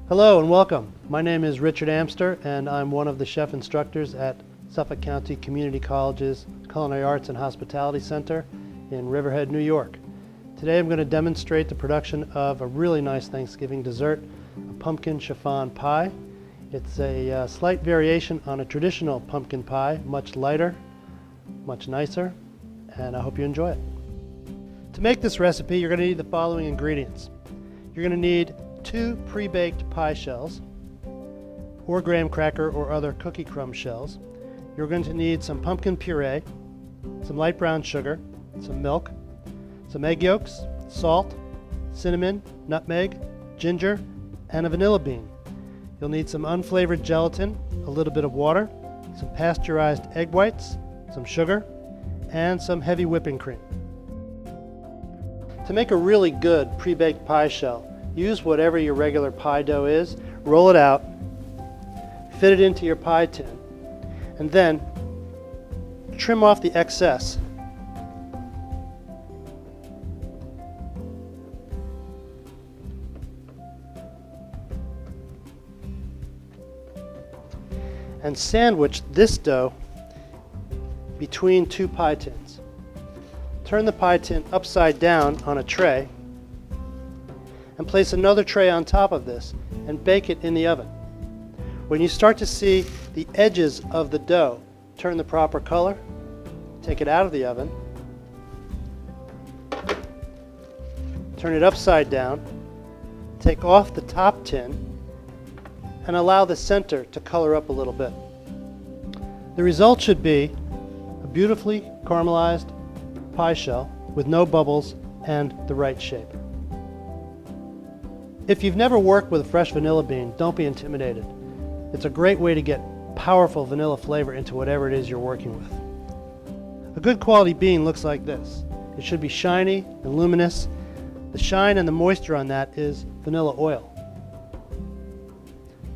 Hello and welcome. My name is Richard Amster and I'm one of the chef instructors at Suffolk County Community College's Culinary Arts and Hospitality Center in Riverhead, New York. Today I'm going to demonstrate the production of a really nice Thanksgiving dessert, a pumpkin chiffon pie. It's a slight variation on a traditional pumpkin pie, much lighter, much nicer, and I hope you enjoy it. To make this recipe, you're going to need the following ingredients. You're going to need 2 pre-baked pie shells, or graham cracker or other cookie crumb shells. You're going to need some pumpkin puree, some light brown sugar, some milk, some egg yolks, salt, cinnamon, nutmeg, ginger, and a vanilla bean. You'll need some unflavored gelatin, a little bit of water, some pasteurized egg whites, some sugar, and some heavy whipping cream. To make a really good pre-baked pie shell, use whatever your regular pie dough is, roll it out, fit it into your pie tin, and then trim off the excess. And sandwich this dough between 2 pie tins. Turn the pie tin upside down on a tray and place another tray on top of this and bake it in the oven. When you start to see the edges of the dough turn the proper color, take it out of the oven, turn it upside down, take off the top tin, and allow the center to color up a little bit. The result should be a beautifully caramelized pie shell with no bubbles and the right shape. If you've never worked with a fresh vanilla bean, don't be intimidated. It's a great way to get powerful vanilla flavor into whatever it is you're working with. A good quality bean looks like this. It should be shiny and luminous. The shine and the moisture on that is vanilla oil.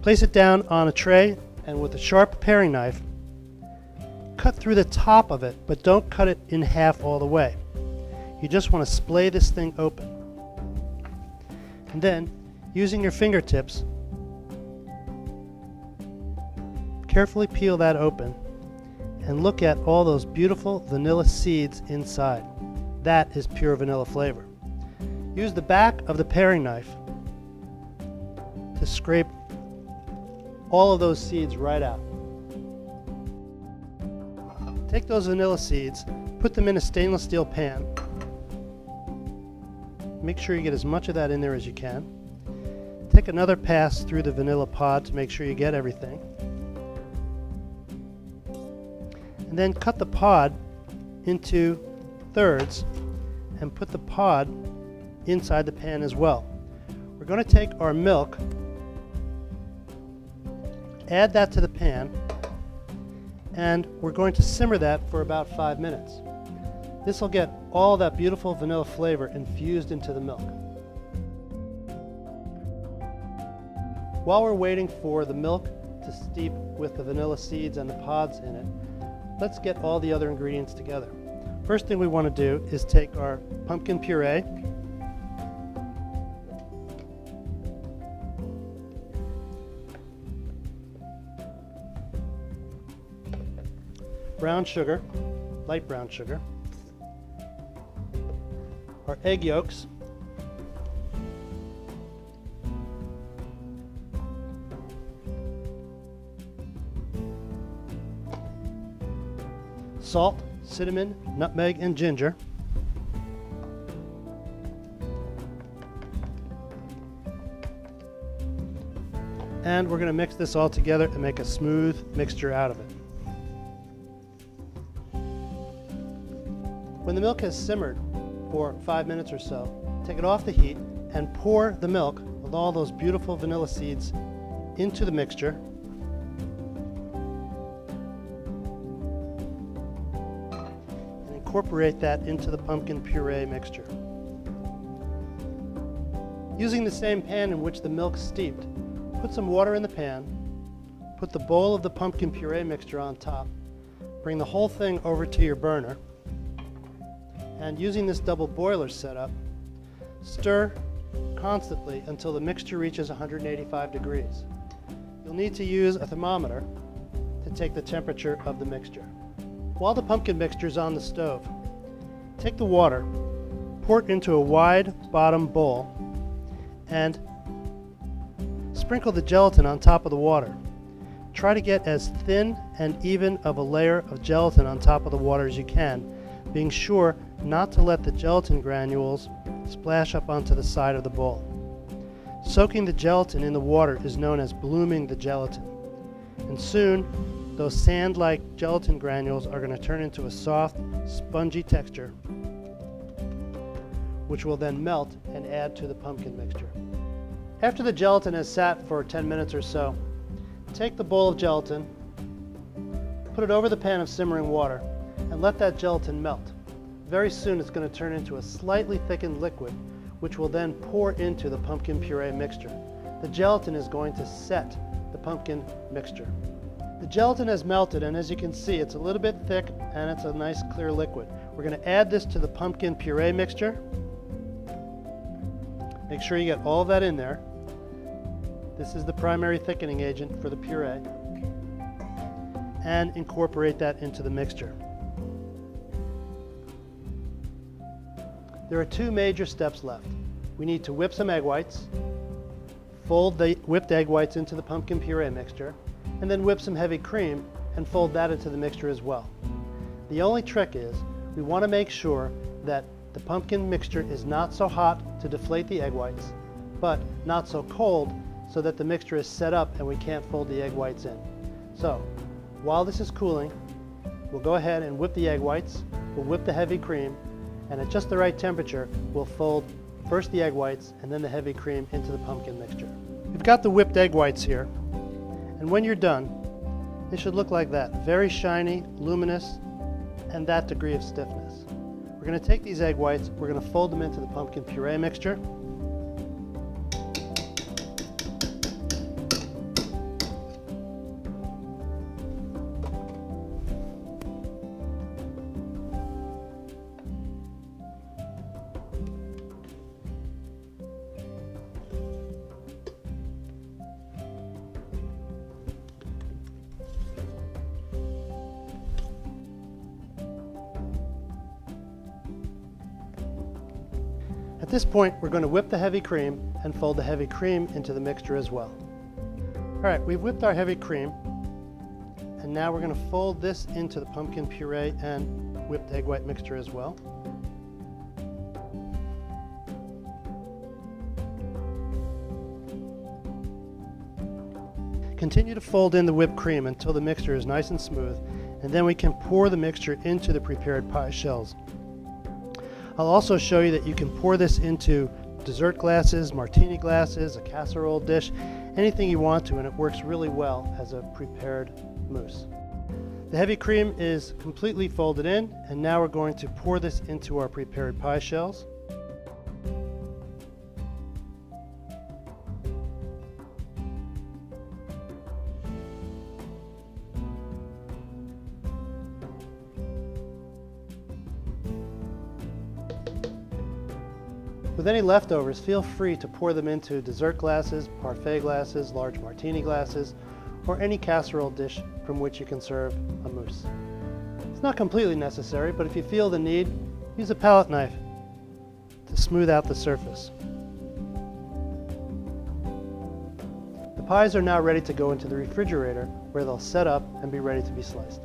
Place it down on a tray and with a sharp paring knife, cut through the top of it, but don't cut it in half all the way. You just want to splay this thing open. And then, using your fingertips, carefully peel that open and look at all those beautiful vanilla seeds inside. That is pure vanilla flavor. Use the back of the paring knife to scrape all of those seeds right out. Take those vanilla seeds, put them in a stainless steel pan. Make sure you get as much of that in there as you can. Take another pass through the vanilla pod to make sure you get everything. And then cut the pod into thirds and put the pod inside the pan as well. We're going to take our milk, add that to the pan, and we're going to simmer that for about 5 minutes. This will get all that beautiful vanilla flavor infused into the milk. While we're waiting for the milk to steep with the vanilla seeds and the pods in it, let's get all the other ingredients together. First thing we want to do is take our pumpkin puree, brown sugar, light brown sugar, our egg yolks, salt, cinnamon, nutmeg, and ginger, and we're going to mix this all together and make a smooth mixture out of it. When the milk has simmered for 5 minutes or so, take it off the heat and pour the milk with all those beautiful vanilla seeds into the mixture. And incorporate that into the pumpkin puree mixture. Using the same pan in which the milk steeped, put some water in the pan, put the bowl of the pumpkin puree mixture on top, bring the whole thing over to your burner, and using this double boiler setup, stir constantly until the mixture reaches 185 degrees. You'll need to use a thermometer to take the temperature of the mixture. While the pumpkin mixture is on the stove, take the water, pour it into a wide bottom bowl, and sprinkle the gelatin on top of the water. Try to get as thin and even of a layer of gelatin on top of the water as you can, being sure not to let the gelatin granules splash up onto the side of the bowl. Soaking the gelatin in the water is known as blooming the gelatin. And soon, those sand-like gelatin granules are going to turn into a soft, spongy texture, which will then melt and add to the pumpkin mixture. After the gelatin has sat for 10 minutes or so, take the bowl of gelatin, put it over the pan of simmering water, and let that gelatin melt. Very soon it's going to turn into a slightly thickened liquid, which will then pour into the pumpkin puree mixture. The gelatin is going to set the pumpkin mixture. The gelatin has melted, and as you can see, it's a little bit thick and it's a nice clear liquid. We're going to add this to the pumpkin puree mixture. Make sure you get all of that in there. This is the primary thickening agent for the puree. And incorporate that into the mixture. There are two major steps left. We need to whip some egg whites, fold the whipped egg whites into the pumpkin puree mixture, and then whip some heavy cream and fold that into the mixture as well. The only trick is we want to make sure that the pumpkin mixture is not so hot to deflate the egg whites, but not so cold so that the mixture is set up and we can't fold the egg whites in. So, while this is cooling, we'll go ahead and whip the egg whites, we'll whip the heavy cream, and at just the right temperature, we'll fold first the egg whites and then the heavy cream into the pumpkin mixture. We've got the whipped egg whites here, and when you're done, they should look like that, very shiny, luminous, and that degree of stiffness. We're going to take these egg whites, we're going to fold them into the pumpkin puree mixture. At this point, we're going to whip the heavy cream and fold the heavy cream into the mixture as well. All right, we've whipped our heavy cream, and now we're going to fold this into the pumpkin puree and whipped egg white mixture as well. Continue to fold in the whipped cream until the mixture is nice and smooth, and then we can pour the mixture into the prepared pie shells. I'll also show you that you can pour this into dessert glasses, martini glasses, a casserole dish, anything you want to, and it works really well as a prepared mousse. The heavy cream is completely folded in, and now we're going to pour this into our prepared pie shells. With any leftovers, feel free to pour them into dessert glasses, parfait glasses, large martini glasses, or any casserole dish from which you can serve a mousse. It's not completely necessary, but if you feel the need, use a palette knife to smooth out the surface. The pies are now ready to go into the refrigerator, where they'll set up and be ready to be sliced.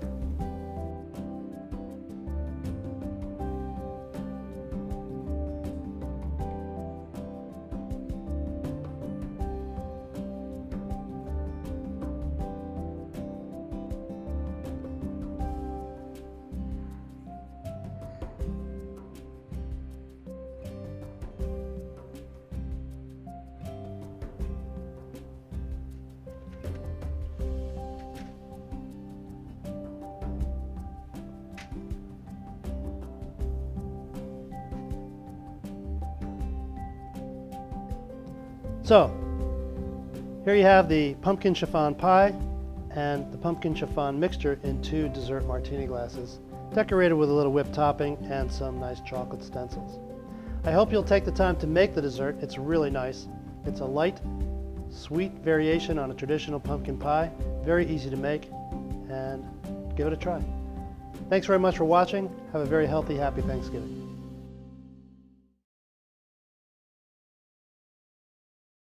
So, here you have the pumpkin chiffon pie and the pumpkin chiffon mixture in 2 dessert martini glasses, decorated with a little whipped topping and some nice chocolate stencils. I hope you'll take the time to make the dessert. It's really nice. It's a light, sweet variation on a traditional pumpkin pie. Very easy to make, and give it a try. Thanks very much for watching. Have a very healthy, happy Thanksgiving.